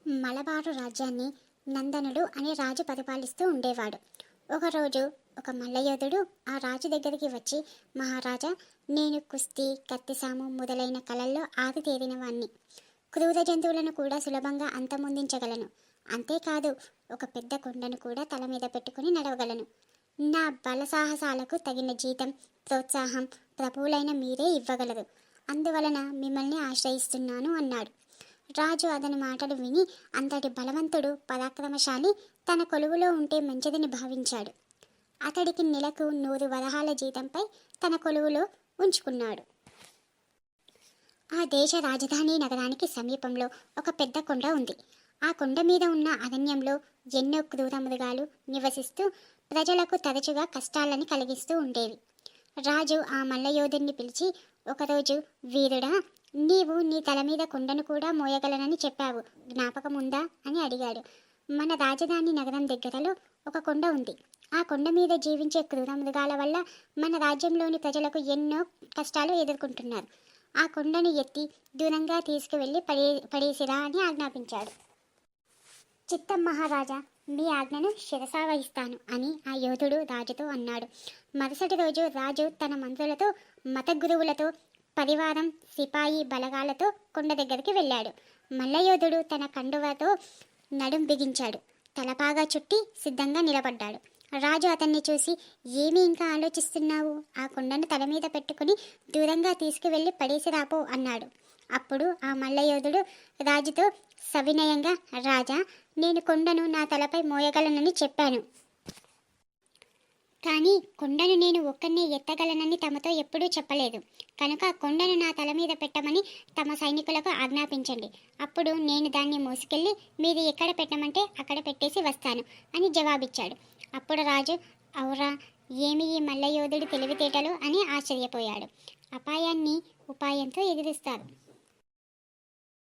మలబారు రాజ్యాన్ని నందనుడు అనే రాజు పరిపాలిస్తూ ఉండేవాడు. ఒకరోజు ఒక మల్లయోధుడు ఆ రాజు దగ్గరికి వచ్చి, మహారాజా, నేను కుస్తీ, కత్తిసాము మొదలైన కళల్లో ఆరితేరిన వాణ్ణి. క్రూర జంతువులను కూడా సులభంగా అంతమొందించగలను. అంతేకాదు, ఒక పెద్ద కొండను కూడా తల మీద పెట్టుకుని నడవగలను. నా బల సాహసాలకు తగిన జీతం, ప్రోత్సాహం ప్రభువులైన మీరే ఇవ్వగలరు. అందువలన మిమ్మల్ని ఆశ్రయిస్తున్నాను అన్నాడు. రాజు అతని మాటలు విని అంతటి బలవంతుడు, పరాక్రమశాలి తన కొలువులో ఉంటే మంచిదని భావించాడు. అతడికి నెలకు 100 వరహాల జీతంపై తన కొలువులో ఉంచుకున్నాడు. ఆ దేశ రాజధాని నగరానికి సమీపంలో ఒక పెద్ద కొండ ఉంది. ఆ కొండ మీద ఉన్న అరణ్యంలో ఎన్నో క్రూర మృగాలు నివసిస్తూ ప్రజలకు తరచుగా కష్టాలని కలిగిస్తూ ఉండేవి. రాజు ఆ మల్లయోధుడిని పిలిచి, ఒకరోజు, వీరుడా, నీవు నీ తల మీద కొండను కూడా మోయగలనని చెప్పావు, జ్ఞాపకం ఉందా అని అడిగాడు. మన రాజధాని నగరం దగ్గరలో ఒక కొండ ఉంది. ఆ కొండ మీద జీవించే క్రూర మృగాల వల్ల మన రాజ్యంలోని ప్రజలకు ఎన్నో కష్టాలు ఎదుర్కొంటున్నారు. ఆ కొండను ఎత్తి దూరంగా తీసుకువెళ్ళి పడేసిరా అని ఆజ్ఞాపించాడు. చిత్తం మహారాజా, మీ ఆజ్ఞను శిరసావహిస్తాను అని ఆ యోధుడు రాజుతో అన్నాడు. మరుసటి రోజు రాజు తన మంత్రులతో, మత గురువులతో, పరివారం, సిపాయి బలగాలతో కొండ దగ్గరికి వెళ్ళాడు. మల్లయోధుడు తన కండువతో నడుం బిగించాడు. తలపాగా చుట్టి సిద్ధంగా నిలబడ్డాడు. రాజు అతన్ని చూసి, ఏమి ఇంకా ఆలోచిస్తున్నావు? ఆ కొండను తల మీద పెట్టుకుని దూరంగా తీసుకువెళ్ళి పడేసిరాపో అన్నాడు. అప్పుడు ఆ మల్లయోధుడు రాజుతో సవినయంగా, రాజా, నేను కొండను నా తలపై మోయగలనని చెప్పాను, కానీ కొండను నేను ఒక్కనే ఎత్తగలనని తమతో ఎప్పుడూ చెప్పలేదు. కనుక కొండను నా తల మీద పెట్టమని తమ సైనికులకు ఆజ్ఞాపించండి. అప్పుడు నేను దాన్ని మోసుకెళ్ళి మీరు ఎక్కడ పెట్టమంటే అక్కడ పెట్టేసి వస్తాను అని జవాబిచ్చాడు. అప్పుడు రాజు, ఔరా, ఏమి ఈ మల్లయోధుడు తెలివితేటలు అని ఆశ్చర్యపోయాడు. అపాయాన్ని ఉపాయంతో ఎదిరిస్తారు.